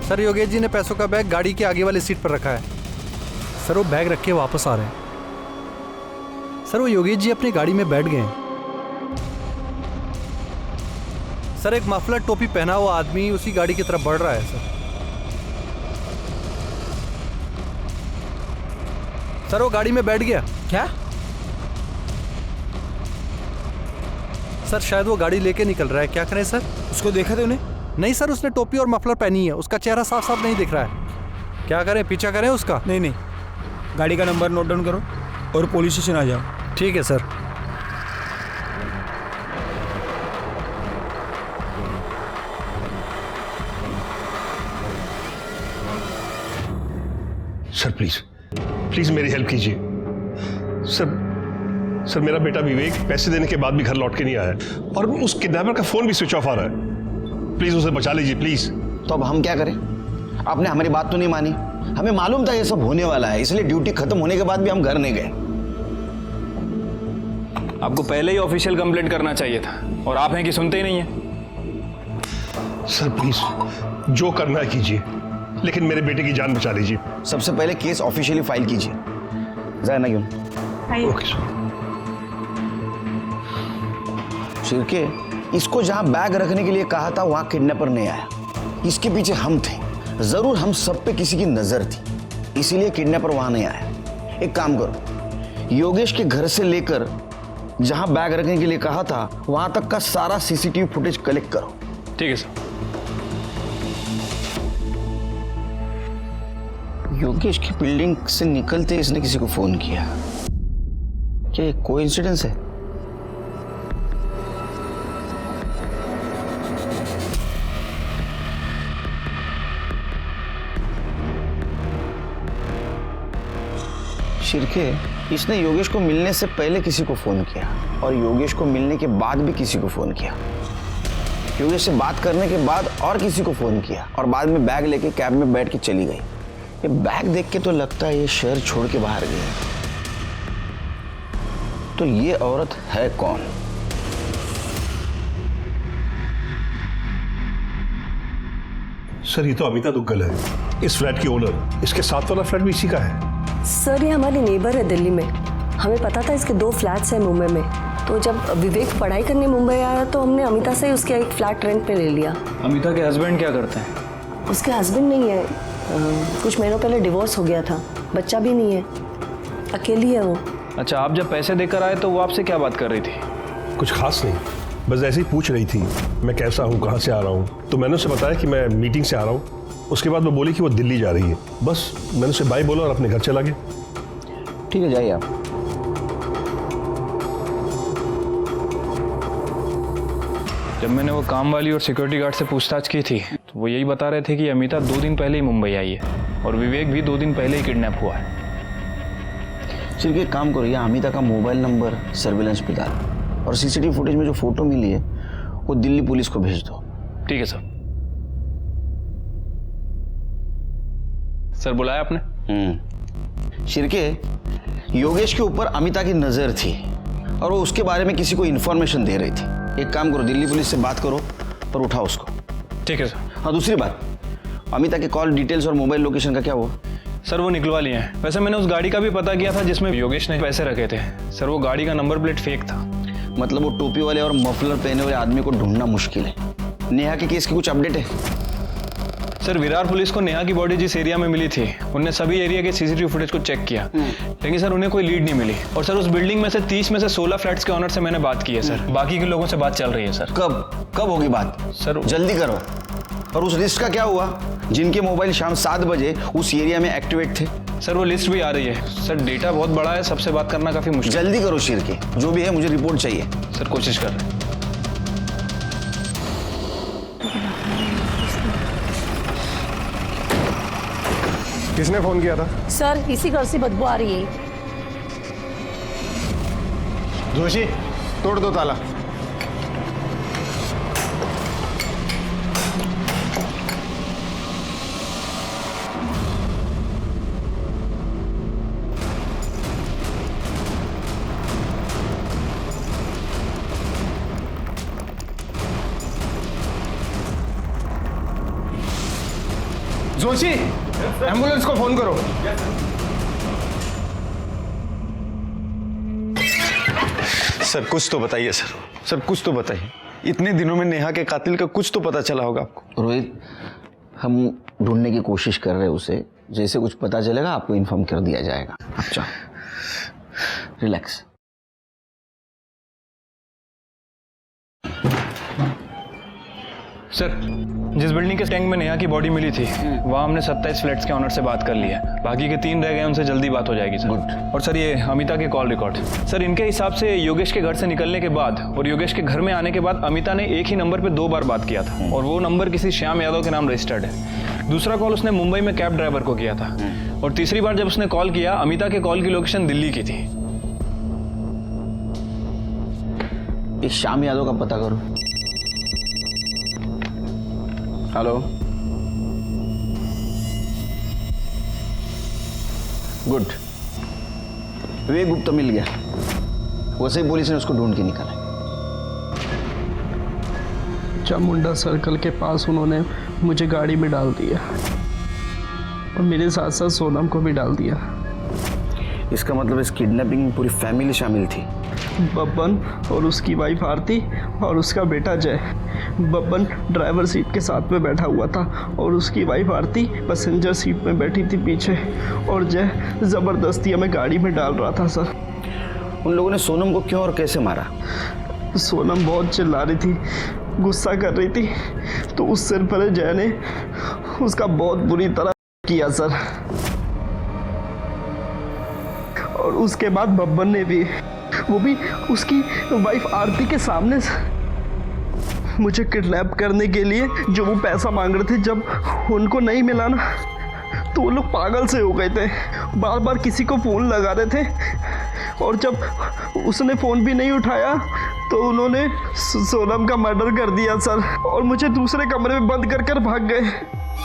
सर योगेश जी ने पैसों का बैग गाड़ी के आगे वाली सीट पर रखा है। सर वो बैग रख के वापस आ रहे हैं। सर वो योगेश जी अपनी गाड़ी में बैठ गए हैं। सर एक मफलर टोपी पहना हुआ आदमी उसी गाड़ी की तरफ बढ़ रहा है। सर वो गाड़ी में बैठ गया। क्या? सर शायद वो गाड़ी लेके निकल रहा है। क्या करें सर? उसको देखा थे उन्हें? नहीं सर, उसने टोपी और मफलर पहनी है। उसका चेहरा साफ साफ नहीं दिख रहा है। क्या करें, पीछा करें उसका? नहीं नहीं, गाड़ी का नंबर नोट डाउन करो और पुलिस स्टेशन आ जाओ। ठीक है सर। सर प्लीज प्लीज मेरी हेल्प कीजिए। सर मेरा बेटा विवेक पैसे देने के बाद भी घर लौट के नहीं आया और उस किडनैपर का फोन भी स्विच ऑफ आ रहा है। प्लीज उसे बचा लीजिए प्लीज। तो अब हम क्या करें? आपने हमारी बात तो नहीं मानी। हमें मालूम था ये सब होने वाला है, इसलिए ड्यूटी खत्म होने के बाद भी हम घर नहीं गए। आपको पहले ही ऑफिशियल कंप्लेंट करना चाहिए था और आप हैं कि सुनते ही नहीं है। सर प्लीज जो करना है कीजिए, लेकिन मेरे बेटे की जान बचा लीजिए। सबसे पहले केस ऑफिशियली फाइल कीजिए। जाना क्यों? Okay sir. शिर्के, इसको जहां बैग रखने के लिए कहा था वहां किडनैपर नहीं आया। इसके पीछे हम थे। जरूर हम सब पे किसी की नजर थी, इसीलिए किडनैपर वहां नहीं आया। एक काम करो, योगेश के घर से लेकर जहां बैग रखने के लिए कहा था वहां तक का सारा सीसीटीवी फुटेज कलेक्ट करो। ठीक है सर। योगेश की बिल्डिंग से निकलते इसने किसी को फोन किया। क्या ये कोइंसिडेंस है? शिर्के, इसने योगेश को मिलने से पहले किसी को फोन किया और योगेश को मिलने के बाद भी किसी को फोन किया। योगेश से बात करने के बाद और किसी को फोन किया और बाद में बैग लेके कैब में बैठ के चली गई। ये बैग देख के तो लगता है ये शहर छोड़ के बाहर गई। तो ये औरत है कौन? सर ये तो अमिता दुग्गल है, इस फ्लैट की ओनर। इसके साथ वाला फ्लैट भी इसी का है। सर ये हमारी नेबर है दिल्ली में। हमें पता था इसके 2 फ्लैट्स हैं मुंबई में। तो जब विवेक पढ़ाई करने मुंबई आया तो हमने अमिता से उसका एक फ्लैट रेंट पे ले लिया। अमिता के हस्बैंड क्या करते हैं? उसके हस्बैंड नहीं है, कुछ महीनों पहले डिवोर्स हो गया था, बच्चा भी नहीं है, अकेली है वो। अच्छा, आप जब पैसे देकर आए तो वो आपसे क्या बात कर रही थी? कुछ खास नहीं, बस ऐसे ही पूछ रही थी मैं कैसा हूँ, कहाँ से आ रहा हूँ। तो मैंने उसे बताया कि मैं मीटिंग से आ रहा हूँ। उसके बाद वो बोली कि वो दिल्ली जा रही है। बस मैंने उसे बाय बोला और अपने घर चला गया। ठीक है, जाइए आप। जब मैंने वो काम वाली और सिक्योरिटी गार्ड से पूछताछ की थी तो वो यही बता रहे थे कि अमिता 2 दिन पहले ही मुंबई आई है और विवेक भी 2 दिन पहले ही किडनैप हुआ है। सिर्फ एक काम करो, यहाँ अमिता का मोबाइल नंबर सर्विलेंस पे डालो और सीसीटीवी फुटेज में जो फोटो मिली है वो दिल्ली पुलिस को भेज दो। ठीक है सर। सर बुलाया आपने? शिर्के, योगेश के ऊपर अमिता की नजर थी और वो उसके बारे में किसी को इन्फॉर्मेशन दे रही थी। एक काम करो, दिल्ली पुलिस से बात करो और उठाओ उसको। ठीक है सर। हाँ, दूसरी बात, अमिता के कॉल डिटेल्स और मोबाइल लोकेशन का क्या हुआ? सर वो निकलवा लिए हैं। वैसे मैंने उस गाड़ी का भी पता किया था जिसमें योगेश ने पैसे रखे थे। सर वो गाड़ी का नंबर प्लेट फेक था। मतलब वो टोपी वाले और मफलर पहने वाले आदमी को ढूंढना मुश्किल है। नेहा के केस की कुछ अपडेट है? सर विरार पुलिस को नेहा की बॉडी जिस एरिया में मिली थी उन्होंने सभी एरिया के सीसीटीवी फुटेज को चेक किया, लेकिन सर उन्हें कोई लीड नहीं मिली। और सर उस बिल्डिंग में से 30 में से 16 फ्लैट्स के ऑनर से मैंने बात की है सर। बाकी के लोगों से बात चल रही है सर। कब होगी बात? सर जल्दी करो। और उस लिस्ट का क्या हुआ जिनके मोबाइल शाम 7 बजे उस एरिया में एक्टिवेट थे? सर वो लिस्ट भी आ रही है सर। डेटा बहुत बड़ा है, सबसे बात करना काफी मुश्किल। जल्दी करो शिर्के, जो भी है मुझे रिपोर्ट चाहिए। सर कोशिश कर रहे हैं। किसने फोन किया था? सर इसी घर से बदबू आ रही है। जोशी तोड़ दो ताला। जोशी एम्बुलेंस को फोन करो। सर कुछ तो बताइए सर कुछ तो बताइए। इतने दिनों में नेहा के कातिल का कुछ तो पता चला होगा आपको। रोहित, हम ढूंढने की कोशिश कर रहे हैं उसे। जैसे कुछ पता चलेगा आपको इन्फॉर्म कर दिया जाएगा। अच्छा, रिलैक्स। सर, जिस बिल्डिंग के टैंक में नेहा की बॉडी मिली थी वहाँ हमने 27 फ्लैट्स के ऑनर से बात कर ली है। बाकी के 3 रह गए, उनसे जल्दी बात हो जाएगी सर। और सर ये अमिता के कॉल रिकॉर्ड। सर इनके हिसाब से योगेश के घर से निकलने के बाद और योगेश के घर में आने के बाद अमिता ने एक ही नंबर पे 2 बार बात किया था और वो नंबर किसी श्याम यादव के नाम रजिस्टर्ड है। दूसरा कॉल उसने मुंबई में कैब ड्राइवर को किया था और तीसरी बार जब उसने कॉल किया अमिता के कॉल की लोकेशन दिल्ली की थी। इस श्याम यादव का पता करो। Hello, good. विवेक गुप्ता मिल गया। वैसे ही पुलिस ने उसको ढूंढ के निकाला। चामुंडा सर्कल के पास उन्होंने मुझे गाड़ी में डाल दिया और मेरे साथ साथ सोनम को भी डाल दिया। इसका मतलब इस किडनैपिंग में पूरी फैमिली शामिल थी। बब्बन और उसकी वाइफ आरती और उसका बेटा जय। बब्बन ड्राइवर सीट के साथ में बैठा हुआ था और उसकी वाइफ आरती पैसेंजर सीट में बैठी थी पीछे और जय ज़बरदस्ती हमें गाड़ी में डाल रहा था सर। उन लोगों ने सोनम को क्यों और कैसे मारा? सोनम बहुत चिल्ला रही थी, गुस्सा कर रही थी, तो उस सिर पर जय ने उसका बहुत बुरी तरह किया सर। और उसके बाद बब्बन ने भी, वो भी उसकी वाइफ आरती के सामने मुझे किडनैप करने के लिए जो वो पैसा मांग रहे थे, जब उनको नहीं मिला ना तो वो लोग पागल से हो गए थे। बार बार किसी को फ़ोन लगा रहे थे और जब उसने फ़ोन भी नहीं उठाया तो उन्होंने सोनम का मर्डर कर दिया सर और मुझे दूसरे कमरे में बंद कर भाग गए।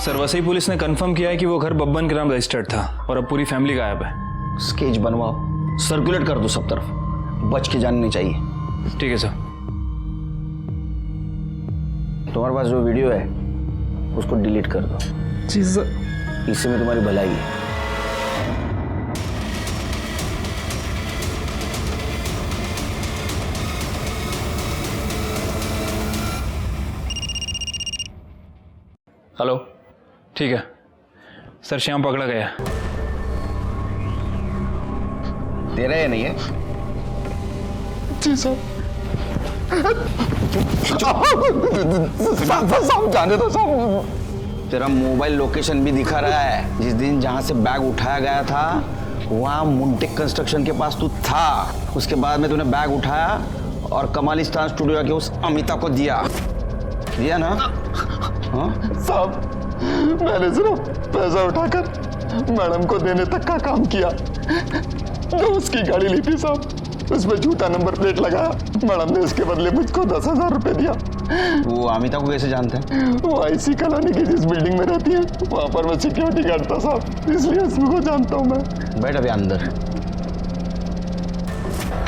सर वसई पुलिस ने कंफर्म किया है कि वो घर बब्बन के नाम रजिस्टर्ड था और अब पूरी फैमिली गायब है। स्केच बनवाओ, सर्कुलेट कर दो सब तरफ, बच के जाननी चाहिए। ठीक है सर। तुम्हारे पास जो वीडियो है उसको डिलीट कर दो। जी सर। इससे में तुम्हारी भलाई है। हेलो, ठीक है सर, श्याम पकड़ा गया। तेरा या नहीं है? जी सर। जाने दो साहब। तेरा मोबाइल लोकेशन भी दिखा रहा है। जिस दिन जहां से बैग उठाया गया था वहां मुंटेक कंस्ट्रक्शन के पास तू था। उसके बाद में तूने बैग उठाया और कमालिस्तान स्टूडियो के उस अमिता को दिया ना? हाँ साहब, मैंने सिर्फ पैसा उठाकर मैडम को देने तक का काम किया। जो उसकी गाड़ी ली थी साहब, उसमें झूठा नंबर प्लेट लगाया। मैडम ने उसके बदले मुझको 10,000 रुपए दिया। वो अमिता को कैसे जानते हैं? वो आईसी कॉलोनी की जिस बिल्डिंग में रहती है वहां पर मैं सिक्योरिटी गार्ड था साहब, इसलिए उसको जानता हूँ मैं। बैठ अभी अंदर।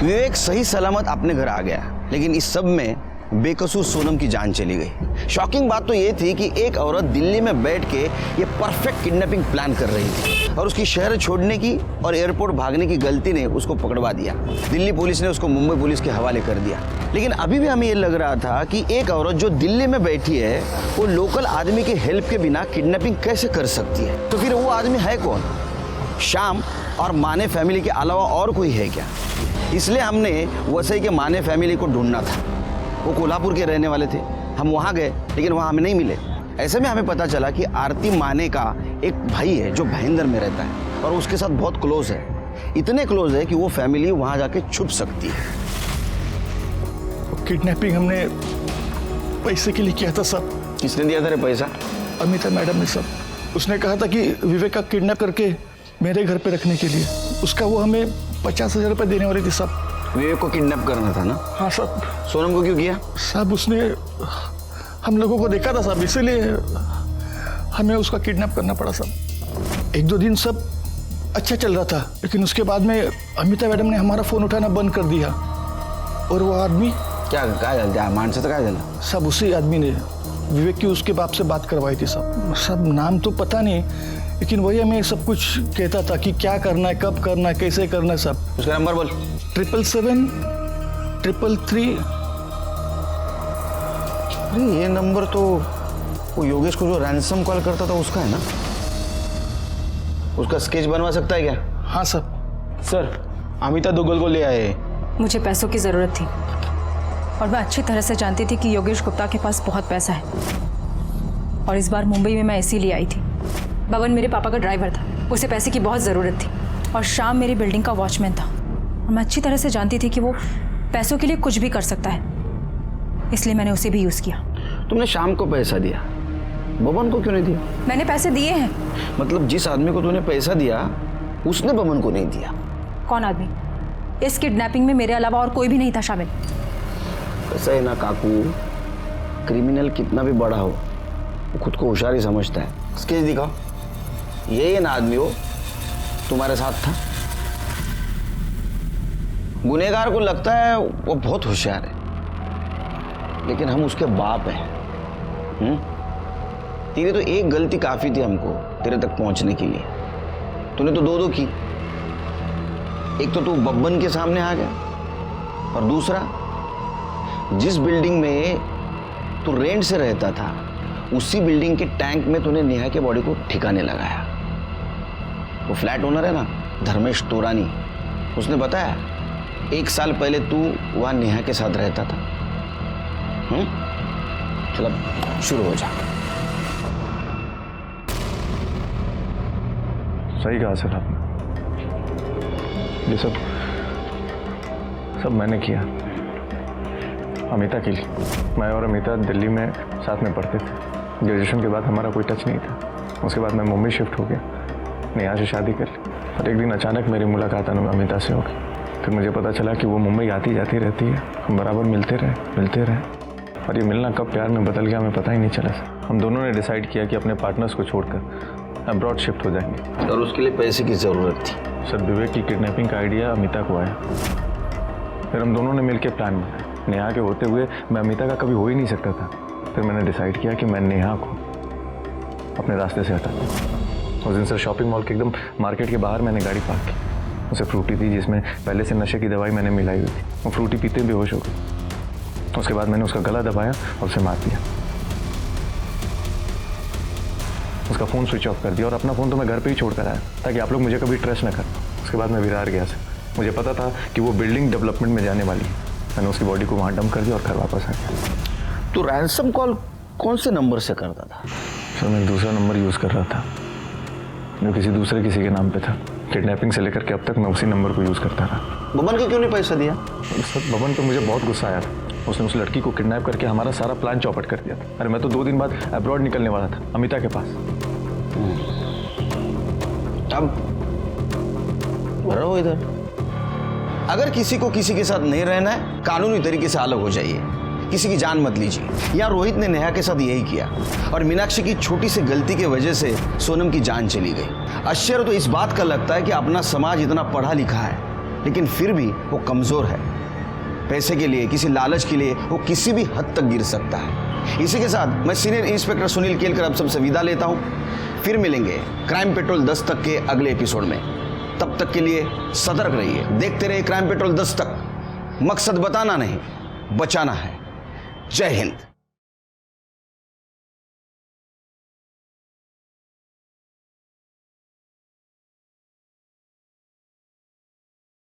विवेक सही सलामत अपने घर आ गया, लेकिन इस सब में बेकसूर सोनम की जान चली गई। शॉकिंग बात तो ये थी कि एक औरत दिल्ली में बैठ के ये परफेक्ट किडनैपिंग प्लान कर रही थी और उसकी शहर छोड़ने की और एयरपोर्ट भागने की गलती ने उसको पकड़वा दिया। दिल्ली पुलिस ने उसको मुंबई पुलिस के हवाले कर दिया। लेकिन अभी भी हमें ये लग रहा था कि एक औरत जो दिल्ली में बैठी है वो लोकल आदमी की हेल्प के बिना किडनैपिंग कैसे कर सकती है? तो फिर वो आदमी है कौन? श्याम और माने फैमिली के अलावा और कोई है क्या? इसलिए हमने वसई के माने फैमिली को ढूंढना था। वो कोल्हापुर के रहने वाले थे। हम वहाँ गए लेकिन वहाँ हमें नहीं मिले। ऐसे में हमें पता चला कि आरती माने का एक भाई है जो भाईंदर में रहता है और उसके साथ बहुत क्लोज है। इतने क्लोज है कि वो फैमिली वहाँ जाके छुप सकती है। किडनैपिंग हमने पैसे के लिए किया था सब। किसने दिया था रे पैसा? अमिता मैडम ने सब। उसने कहा था कि विवेक का किडनैप करके मेरे घर पे रखने के लिए। उसका वो हमें 50,000 रुपये देने वाली थी सब। विवेक को किडनैप करना था ना? हाँ साहब। सोनम को क्यों किया? साहब उसने हम लोगों को देखा था साहब, इसीलिए हमें उसका किडनैप करना पड़ा साहब। 1-2 दिन सब अच्छा चल रहा था, लेकिन उसके बाद में अमिता मैडम ने हमारा फोन उठाना बंद कर दिया। और वो आदमी क्या मानसिक क्या झाला? सब उसी आदमी ने विवेक की उसके बाप से बात करवाई थी सब। सब नाम तो पता नहीं, लेकिन वही हमें सब कुछ कहता था कि क्या करना है, कब करना है, कैसे करना है सब। उसका नंबर बोल। 777-333। अरे ये नंबर तो वो योगेश को जो रैंसम कॉल करता था उसका है ना? उसका स्केच बनवा सकता है क्या? हाँ सर। सर अमिता दुग्गल को ले आए। मुझे पैसों की ज़रूरत थी और मैं अच्छी तरह से जानती थी कि योगेश गुप्ता के पास बहुत पैसा है, और इस बार मुंबई में मैं इसीलिए आई थी। बबन मेरे पापा का ड्राइवर था, उसे पैसे की बहुत ज़रूरत थी, और शाम मेरी बिल्डिंग का वॉचमैन था, और मैं अच्छी तरह से जानती थी कि वो पैसों के लिए कुछ भी कर सकता है, इसलिए मैंने उसे भी यूज़ किया। तुमने शाम को पैसा दिया, बबन को क्यों नहीं दिया? मैंने पैसे दिए हैं। मतलब जिस आदमी को तूने पैसा दिया उसने बबन को नहीं दिया? कौन आदमी? इस किडनैपिंग में मेरे अलावा और कोई भी नहीं था शामिल। ऐसा है ना काकू, क्रिमिनल कितना भी बड़ा हो वो खुद को होशियार ही समझता है। स्केच दिखाओ। ये ना आदमी हो तुम्हारे साथ था? गुनहगार को लगता है वो बहुत होशियार है, लेकिन हम उसके बाप हैं। तेरी तो एक गलती काफी थी हमको तेरे तक पहुंचने के लिए। तूने तो दो की। एक तो तू बब्बन के सामने आ गया, और दूसरा जिस बिल्डिंग में तू रेंट से रहता था उसी बिल्डिंग के टैंक में तूने नेहा के बॉडी को ठिकाने लगाया। वो फ्लैट ओनर है ना धर्मेश तोरानी, उसने बताया 1 साल पहले तू वहां नेहा के साथ रहता था। चल अब शुरू हो जा। सही कहा सर आपने, ये सब मैंने किया अमिता के लिए। मैं और अमिता दिल्ली में साथ में पढ़ते थे। ग्रेजुएशन के बाद हमारा कोई टच नहीं था। उसके बाद मैं मुंबई शिफ्ट हो गया, नेहा से शादी कर ली, और एक दिन अचानक मेरी मुलाकात अमिता से हो गई। फिर मुझे पता चला कि वो मुंबई आती जाती रहती है, हम बराबर मिलते रहे, और ये मिलना कब प्यार में बदल गया हमें पता ही नहीं चला सर। हम दोनों ने डिसाइड किया कि अपने पार्टनर्स को छोड़कर अब्रॉड शिफ्ट हो जाएंगे। और उसके लिए पैसे की ज़रूरत थी। सर विवेक की किडनैपिंग का आइडिया अमिता को आया, फिर हम दोनों ने मिलकर प्लान बनाया। नेहा के होते हुए मैं अमिता का कभी हो ही नहीं सकता था। फिर मैंने डिसाइड किया कि मैं नेहा को अपने रास्ते से हटा दूँ। उस दिन सर शॉपिंग मॉल के एकदम मार्केट के बाहर मैंने गाड़ी पार्क की। उसे फ्रूटी थी जिसमें पहले से नशे की दवाई मैंने मिलाई हुई थी। वो फ्रूटी पीते बेहोश हो गई। उसके बाद मैंने उसका गला दबाया और उसे मार दिया। उसका फ़ोन स्विच ऑफ कर दिया, और अपना फ़ोन तो मैं घर पे ही छोड़ कर आया ताकि आप लोग मुझे कभी ट्रस्ट न कर। उसके बाद मैं विरार गया सर। मुझे पता था कि वो बिल्डिंग डेवलपमेंट में जाने वाली है। मैंने उसकी बॉडी को वहाँ डंप कर दिया और घर वापस आ गया। तो रैंसम कॉल कौन से नंबर से करता था? सर मैं दूसरा नंबर यूज़ कर रहा था जो किसी के नाम पे था। किडनैपिंग से लेकर के अब तक मैं उसी नंबर को यूज़ करता रहा। बबन को क्यों नहीं पैसा दिया? सर बबन पे मुझे बहुत गुस्सा आया था। उसने उस लड़की को किडनैप करके हमारा सारा प्लान चौपट कर दिया था। अरे मैं तो 2 दिन बाद अब्रॉड निकलने वाला था अमिता के पास। अब रहो इधर। अगर किसी को किसी के साथ नहीं रहना है, कानूनी तरीके से अलग हो जाइए, किसी की जान मत लीजिए। यहाँ रोहित ने नेहा के साथ यही किया, और मीनाक्षी की छोटी सी गलती की वजह से सोनम की जान चली गई। आश्चर्य तो इस बात का लगता है कि अपना समाज इतना पढ़ा लिखा है, लेकिन फिर भी वो कमजोर है। पैसे के लिए, किसी लालच के लिए वो किसी भी हद तक गिर सकता है। इसी के साथ मैं सीनियर इंस्पेक्टर सुनील केलकर अब सबसे विदा लेता हूँ। फिर मिलेंगे क्राइम पेट्रोल 10 तक के अगले एपिसोड में। तब तक के लिए सतर्क रहिए, देखते रहिए क्राइम पेट्रोल 10 तक। मकसद बताना नहीं, बचाना है। जय हिंद।